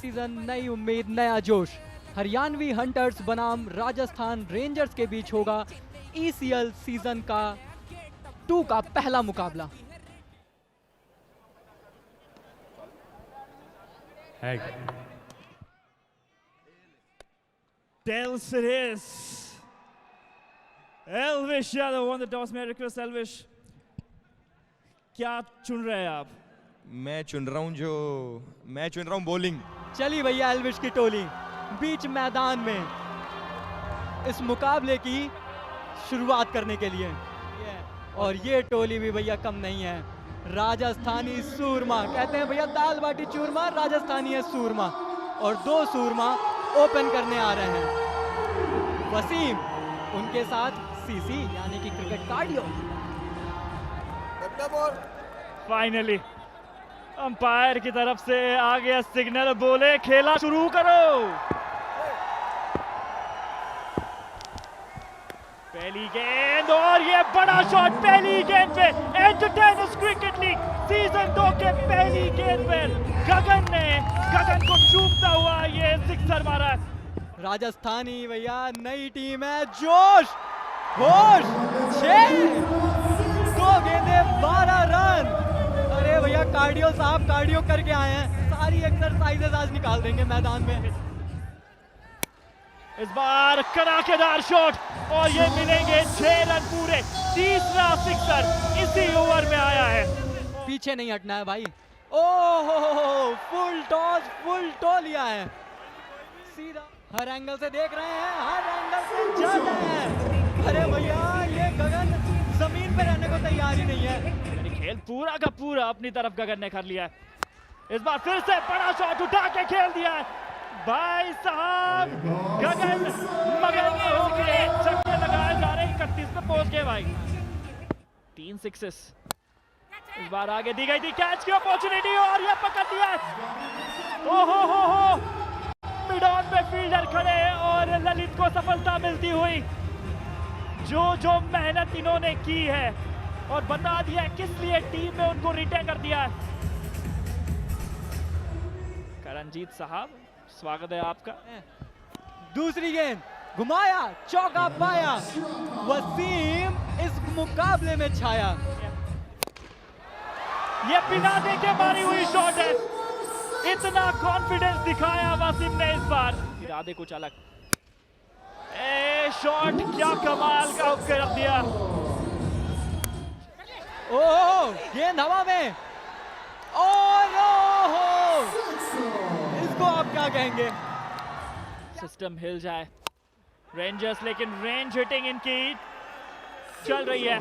Season, नई उम्मीद, नया जोश। हरियाणवी हंटर्स बनाम राजस्थान रेंजर्स के बीच होगा ECL सीजन का 2 का पहला मुकाबला। Del Ciris. Elvish Yadav on the toss. May I request Elvish? क्या चुन रहे हैं आप? मैं चुन रहा हूँ बॉलिंग। चली भैया एल्विश की टोली बीच मैदान में इस मुकाबले की शुरुआत करने के लिए, और ये टोली भी भैया कम नहीं है। राजस्थानी सूरमा, कहते हैं भैया दाल बाटी चूरमा, राजस्थानी है सूरमा, और 2 सूरमा ओपन करने आ रहे हैं। वसीम, उनके साथ सीसी यानी कि क्रिकेट कार्डियो। फाइनली अंपायर की तरफ से आ गया सिग्नल, बोले खेला शुरू करो। पहली गेंद और ये बड़ा शॉट पहली गेंद पे। एंटरटेनर्स क्रिकेट लीग सीजन 2 के पहली गेंद पे गगन को चूमता हुआ ये सिक्सर मारा। राजस्थानी भैया नई टीम है, जोश होश 6 2 गेंदे 12 रन। अरे भैया कार्डियो साहब कार्डियो करके आए हैं, सारी एक्सरसाइजेस आज निकाल देंगे मैदान में। इस बार कड़ाकेदार शॉट और ये मिलेंगे 6 रन पूरे। तीसरा सिक्सर इसी ओवर में आया है। पीछे नहीं हटना है भाई। ओहो, फुल टॉस लिया है, सीधा हर एंगल से देख रहे हैं, हर एंगल से जा रहे हैं। अरे भैया ये गगन जमीन पे रहने को तैयार ही नहीं है। खेल पूरा का पूरा अपनी तरफ गगन ने कर लिया है। इस बार फिर से बड़ा शॉट उठा के खेल दिया है भाई साहब। गगन मगन छक्के लगाए जा रहे हैं, 31 पे पहुंच गए भाई। 3 सिक्सेस इस बार आगे दी गई थी, कैच की अपॉर्चुनिटी और ये पकड़ दिया है। ओहो मिड ऑन पे फील्डर खड़े और ललित को सफलता मिलती हुई। जो मेहनत इन्होंने की है और बता दिया है किस लिए टीम में उनको रिटेन कर दिया है। करणजीत साहब स्वागत है आपका। दूसरी गेंद घुमाया, चौका पाया, वसीम इस मुकाबले में छाया। ये बिना देखे मारी हुई शॉट है, इतना कॉन्फिडेंस दिखाया वसीम ने इस बार। इरादे कुछ अलग, शॉट क्या कमाल का कर दिया। ओह गेंद हवा में, और ओहो इसको आप क्या कहेंगे? सिस्टम हिल जाए रेंजर्स, लेकिन रेंज हिटिंग इनकी चल रही है।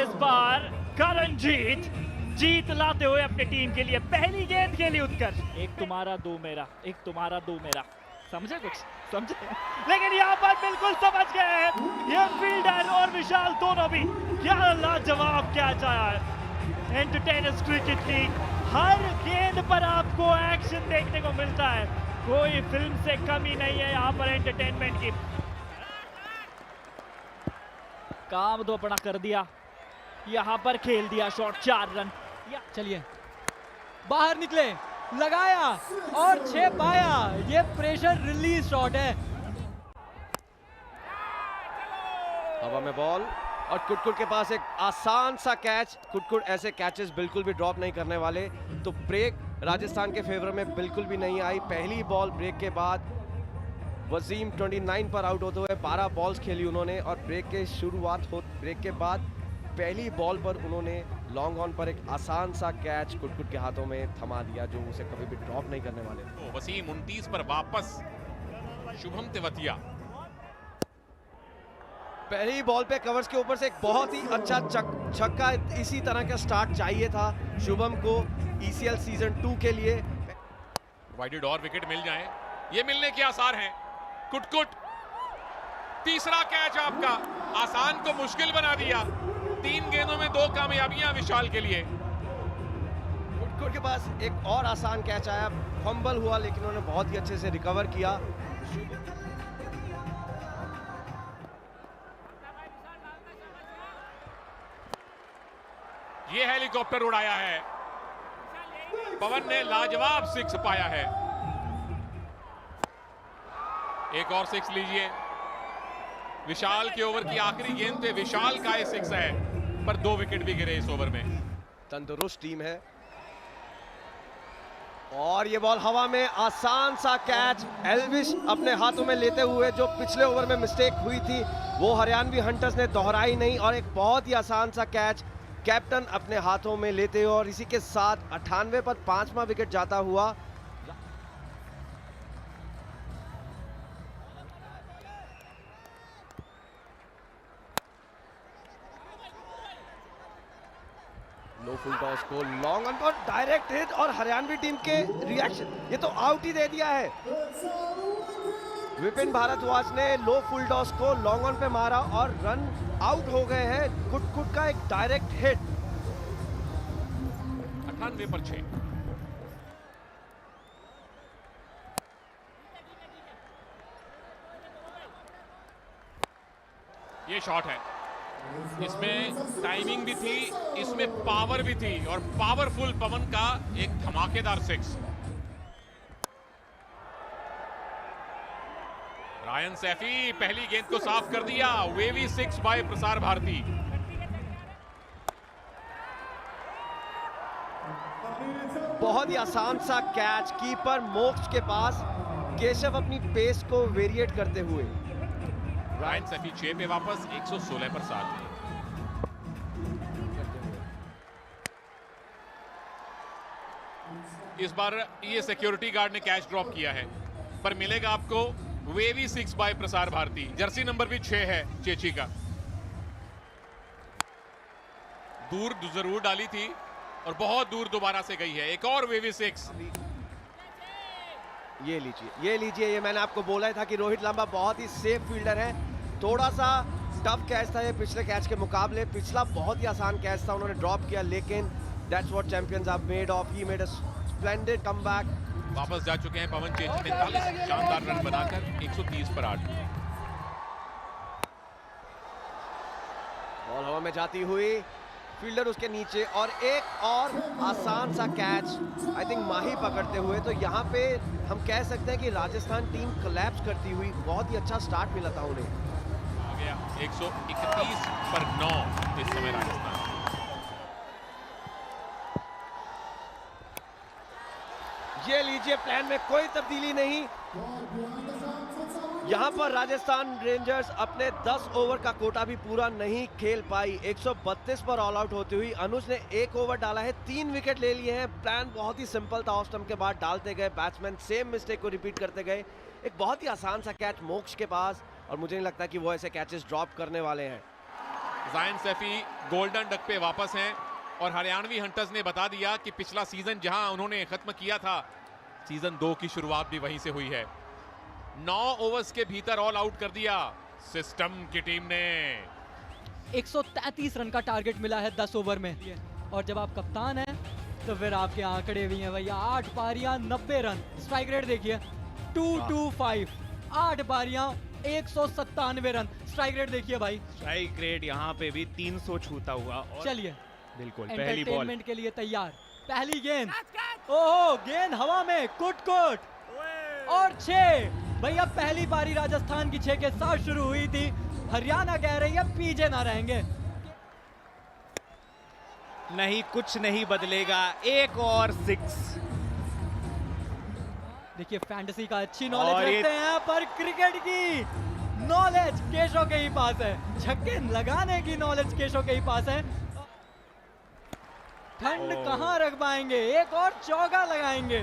इस बार करणजीत जीत लाते हुए अपनी टीम के लिए पहली गेंद के लिए उत्कर्ष। एक तुम्हारा 2 मेरा, एक तुम्हारा 2 मेरा, समझे कुछ समझे? लेकिन यहाँ पर बिल्कुल समझ गए हैं ये फील्डर और विशाल दोनों भी। क्या लाजवाब कैच आया है। एंटरटेनर्स क्रिकेट लीग, हर गेंद पर आपको एक्शन देखने को मिलता है, कोई फिल्म से कमी नहीं है यहाँ पर एंटरटेनमेंट की। काम तो अपना कर दिया, यहाँ पर खेल दिया शॉट, 4 रन। चलिए बाहर निकले, लगाया और 6 पाया। ये प्रेशर रिलीज शॉट है। हवा में बॉल और कुटकुट के पास एक आसान सा कैच। कुटकुट ऐसे कैचेस बिल्कुल भी ड्रॉप नहीं करने वाले, तो ब्रेक राजस्थान के फेवर में बिल्कुल भी नहीं आई। पहली बॉल ब्रेक के बाद वसीम 29 पर आउट होते हुए 12 बॉल्स खेली उन्होंने, और ब्रेक के बाद पहली बॉल पर उन्होंने लॉन्ग ऑन पर एक आसान सा कैच कुटकुट के हाथों में थमा दिया, जो उसे कभी भी ड्रॉप नहीं करने वाले। वसीम 29 पर वापस, शुभम तेवतिया पहली बॉल पे कवर्स के ऊपर से एक बहुत ही अच्छा छक्का। इसी तरह का स्टार्ट चाहिए था शुभम को ECL सीजन 2 के लिए। प्रोवाइडेड और विकेट मिल जाए, ये मिलने के आसार हैं। कुटकुट तीसरा कैच आपका, आसान को मुश्किल बना दिया। 3 गेंदों में 2 कामयाबियां विशाल के लिए। कुटकुट के पास एक और आसान कैच आया, फंबल हुआ, लेकिन उन्होंने बहुत ही अच्छे से रिकवर किया। ये हेलीकॉप्टर उड़ाया है, पवन ने लाजवाब 6 पाया है। एक और 6 लीजिए। विशाल के ओवर की आखिरी गेंद पे विशाल का ये 6 है, पर 2 विकेट भी गिरे इस ओवर में। तंदुरुस्त टीम है। और ये बॉल हवा में, आसान सा कैच। एल्विश अपने हाथों में लेते हुए, जो पिछले ओवर में मिस्टेक हुई थी वो हरियाणवी हंटर्स ने दोहराई नहीं, और एक बहुत ही आसान सा कैच कैप्टन अपने हाथों में लेते हुए, और इसी के साथ 98 पर 5वां विकेट जाता हुआ। नो फुल टॉस को लॉन्ग ऑन पर डायरेक्ट हिट, और हरियाणवी टीम के रिएक्शन, ये तो आउट ही दे दिया है। विपिन भारद्वाज ने लो फुल टॉस को लॉन्ग ऑन पे मारा और रन आउट हो गए हैं। कुट का एक डायरेक्ट हिट। 98 पर 6। ये शॉट है, इसमें टाइमिंग भी थी, इसमें पावर भी थी, और पावरफुल पवन का एक धमाकेदार 6। रायन सैफी पहली गेंद को साफ कर दिया। Wavy 6 bye Prasar Bharati. बहुत ही आसान सा कैच, कीपर मोक्ष के पास। केशव अपनी पेस को वेरिएट करते हुए। रायन सैफी 6 पे वापस, 116 पर 7। इस बार ये सिक्योरिटी गार्ड ने कैच ड्रॉप किया है, पर मिलेगा आपको wavy 6 bye Prasar Bharati. Jersey number भी 6 है चेची का। दूर जरूर डाली थी और बहुत दूर दोबारा से गई है। एक और वेवी 6। ये लीजिए, ये मैंने आपको बोला था कि रोहित लांबा बहुत ही सेफ फील्डर है। थोड़ा सा टफ कैच था ये पिछले कैच के मुकाबले। पिछला बहुत ही आसान कैच था, उन्होंने ड्रॉप किया, लेकिन that's what champions are made of. He made a splendid comeback. वापस जा चुके हैं पवन चेची, 45 शानदार रन बनाकर 130 पर 8। बॉल हवा में जाती हुई, फील्डर उसके नीचे, और एक और आसान सा कैच आई थिंक माही पकड़ते हुए। तो यहाँ पे हम कह सकते हैं कि राजस्थान टीम कोलैप्स करती हुई, बहुत ही अच्छा स्टार्ट मिला था उन्हें। आ गया 131 पर 9 इस समय राजस्थान। ये लीजिए, प्लान में कोई तब्दीली नहीं। यहां पर राजस्थान रेंजर्स अपने 10 ओवर का कोटा भी पूरा नहीं खेल पाई। 132 पर ऑल आउट होती हुई अनुज ने 1 ओवर डाला है, 3 विकेट ले लिए हैं। प्लान बहुत ही सिंपल था, ऑफ स्टंप के बाद डालते गए, बैट्समैन सेम मिस्टेक को रिपीट करते गए। एक बहुत ही आसान सा कैच मोक्ष के पास, और मुझे नहीं लगता कि वो ऐसे कैचेस ड्रॉप करने वाले हैं। जायन सैफी गोल्डन डक पे वापस हैं, और हरियाणवी हंटर्स ने बता दिया कि पिछला सीजन जहां उन्होंने खत्म किया था, सीजन 2 की शुरुआत भी वहीं से हुई है। 9 ओवर्स के भीतर ऑल आउट कर दिया सिस्टम की टीम ने। 133 रन का टारगेट मिला है 10 ओवर में, और जब आप कप्तान हैं तो फिर आपके आंकड़े भी हैं भैया। 8 पारियां 90 रन। स्ट्राइक रेट देखिए 225। 8 पारियां 197 रन। स्ट्राइक रेट देखिए भाई। स्ट्राइक रेट यहाँ पे भी 300 छूता हुआ। और चलिए बिल्कुल पहली बॉल एंटरटेनमेंट के लिए तैयार। पहली गेंद, ओहो, गेंद हवा में, कुट और 6। भैया पहली पारी राजस्थान की 6 के साथ शुरू हुई थी। हरियाणा कह रही है पीछे ना रहेंगे। नहीं, कुछ नहीं बदलेगा। एक और 6। देखिए फैंटेसी का अच्छी नॉलेज रखते हैं, पर क्रिकेट की नॉलेज केशव के ही पास है। छक्के लगाने की नॉलेज केशव के ही पास है। ठंड कहां रख पाएंगे, एक और चौका लगाएंगे।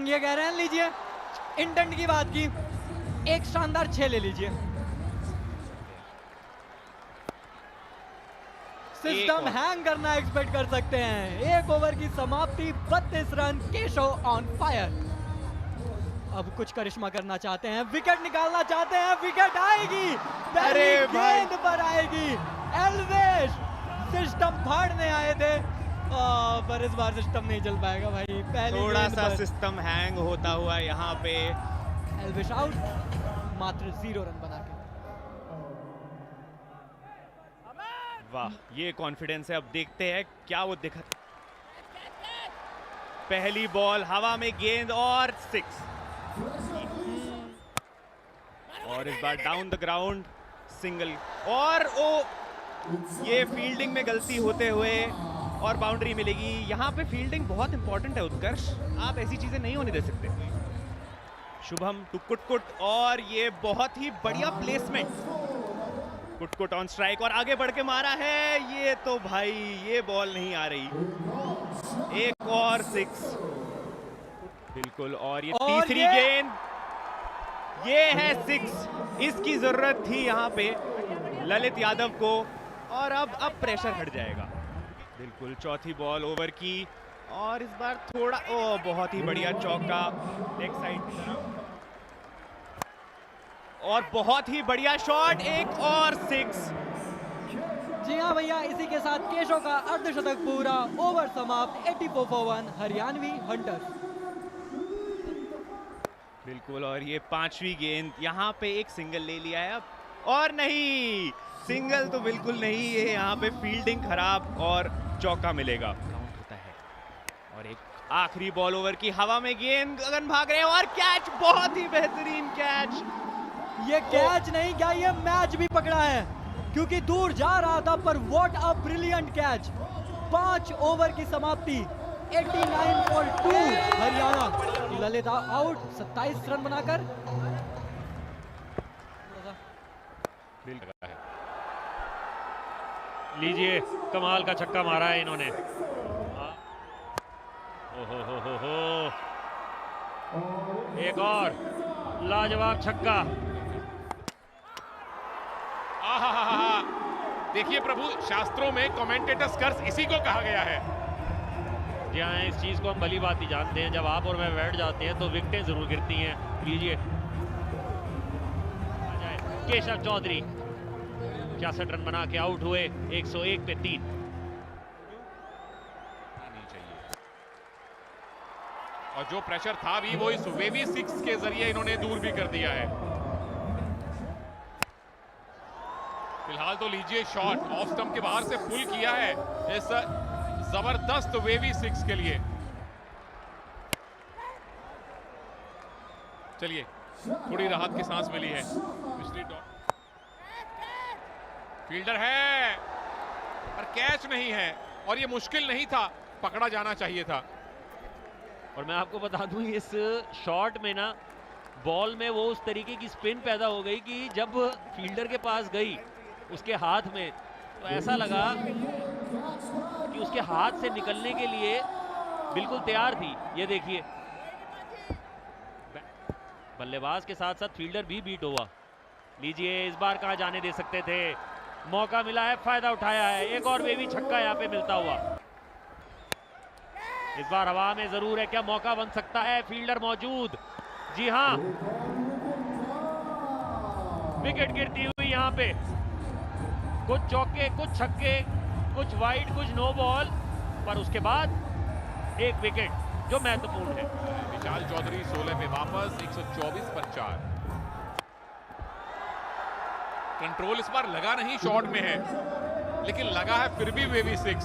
ये कह रहे हैं लीजिए, इंटेंट की बात की, एक शानदार 6 ले लीजिए। सिस्टम हैंग करना एक्सपेक्ट कर सकते हैं। 1 ओवर की समाप्ति, 32 रन, केशव ऑन फायर। अब कुछ करिश्मा करना चाहते हैं, विकेट निकालना चाहते हैं, विकेट आएगी, पहली गेंद पर आएगी। एल्वेश सिस्टम फाड़ने आए थे, पर इस बार सिस्टम नहीं चल पाएगा भाई। पहली थोड़ा सा सिस्टम हैंग होता हुआ यहाँ पे। एल्वेश आउट, मात्र 0 रन बना के। वाह, ये कॉन्फिडेंस है। अब देखते हैं क्या वो दिखा। पहली बॉल हवा में, गेंद और 6। और इस बार डाउन द ग्राउंड सिंगल, और ओ ये फील्डिंग में गलती होते हुए और बाउंड्री मिलेगी। यहाँ पे फील्डिंग बहुत इंपॉर्टेंट है उत्कर्ष, आप ऐसी चीजें नहीं होने दे सकते। शुभम टू कुटकुट, और ये बहुत ही बढ़िया प्लेसमेंट, कुटकुट ऑन स्ट्राइक और आगे बढ़ के मारा है। ये तो भाई ये बॉल नहीं आ रही, एक और 6 बिल्कुल। और ये तीसरी गेंद, ये है 6, इसकी जरूरत थी यहाँ पे ललित यादव को, और अब प्रेशर हट जाएगा बिल्कुल। चौथी बॉल ओवर की, और इस बार थोड़ा बहुत ही बढ़िया चौका लेग साइड की तरफ, और बहुत ही बढ़िया शॉट, एक और 6। जी हाँ भैया, इसी के साथ केशव का अर्धशतक पूरा, ओवर समाप्त, 84 for 1 हरियाणवी हंटर्स। बिल्कुल। और ये 5वीं गेंद, यहाँ पे एक सिंगल ले लिया है अब, और नहीं, सिंगल तो बिल्कुल नहीं है, यहाँ पे फील्डिंग खराब और चौका मिलेगा, काउंट होता है। और एक आखिरी बॉल ओवर की, हवा में गेंद, गगन भाग रहे हैं, और कैच, बहुत ही बेहतरीन कैच। ये कैच नहीं क्या, ये मैच भी पकड़ा है, क्योंकि दूर जा रहा था, पर what a brilliant catch. 5 over की समाप्ति, 89 for 2 Haryana. Lalita out 27 run बनाकर। लीजिए, कमाल का छक्का मारा है इन्होंने। हो। एक और लाजवाब छक्का। आहा, देखिए प्रभु, शास्त्रों में कमेंटेटर्स कर्स इसी को कहा गया है। जी हाँ, इस चीज को हम भली बात ही जानते हैं, जब आप और मैं बैठ जाते हैं तो विकेटें जरूर गिरती हैं। लीजिए, केशव चौधरी 66 रन बना के आउट हुए, 101 पे 3। नहीं चाहिए, और जो प्रेशर था भी वो इस वेवी 6 के जरिए इन्होंने दूर भी कर दिया है। फिलहाल तो लीजिए, शॉट ऑफ स्टंप के बाहर से पुल किया है इस जबरदस्त वेवी 6 के लिए। चलिए, थोड़ी राहत की सांस मिली है। पिछली फील्डर है पर कैच नहीं है, और ये मुश्किल नहीं था, पकड़ा जाना चाहिए था। और मैं आपको बता दूं, इस शॉट में ना बॉल में वो उस तरीके की स्पिन पैदा हो गई कि जब फील्डर के पास गई उसके हाथ में, तो ऐसा लगा कि उसके हाथ से निकलने के लिए बिल्कुल तैयार थी। ये देखिए, बल्लेबाज के साथ साथ फील्डर भी बीट हुआ। लीजिए, इस बार कहां जाने दे सकते थे, मौका मिला है, फायदा उठाया है। एक और बेबी छक्का यहाँ पे मिलता हुआ। इस बार हवा में जरूर है, क्या मौका बन सकता है, फील्डर मौजूद। जी हाँ, विकेट गिरती हुई यहाँ पे, कुछ चौके, कुछ छक्के, कुछ वाइड, कुछ नो बॉल, पर उसके बाद एक विकेट जो महत्वपूर्ण है। विशाल चौधरी 16 पे वापस, 124 पर 4। कंट्रोल इस बार लगा नहीं शॉट में है, लेकिन लगा है फिर भी वेवी 6।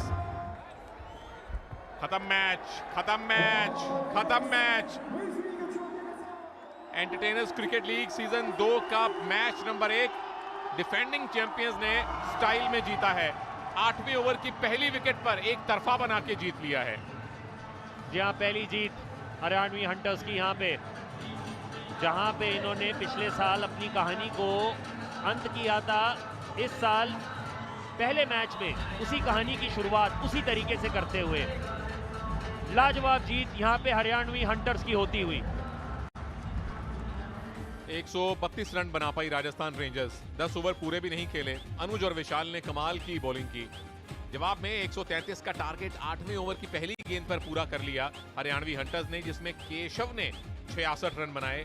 खत्म मैच, खत्म मैच, खत्म match. Entertainers cricket league season 2 का मैच नंबर 1 डिफेंडिंग चैंपियंस ने स्टाइल में जीता है। 8वें ओवर की पहली विकेट पर एक तरफा बना के जीत लिया है। जी हाँ, पहली जीत हरियाणवी हंटर्स की यहाँ पे, जहाँ पे इन्होंने पिछले साल अपनी कहानी को अंत किया था। इस साल पहले मैच में उसी कहानी की शुरुआत उसी तरीके से करते हुए लाजवाब जीत यहाँ पे हरियाणवी हंटर्स की होती हुई। 132 रन बना पाई राजस्थान रेंजर्स। 10 ओवर पूरे भी नहीं खेले। अनुज और विशाल ने कमाल की बॉलिंग की। जवाब में 133 का टारगेट 8वें ओवर की पहली गेंद पर पूरा कर लिया हरियाणवी हंटर्स ने, जिसमें केशव ने 66 रन बनाए,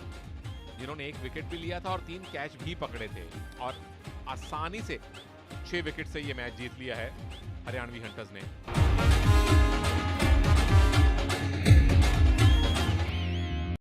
जिन्होंने 1 विकेट भी लिया था और 3 कैच भी पकड़े थे, और आसानी से 6 विकेट से ये मैच जीत लिया है हरियाणवी हंटर्स ने।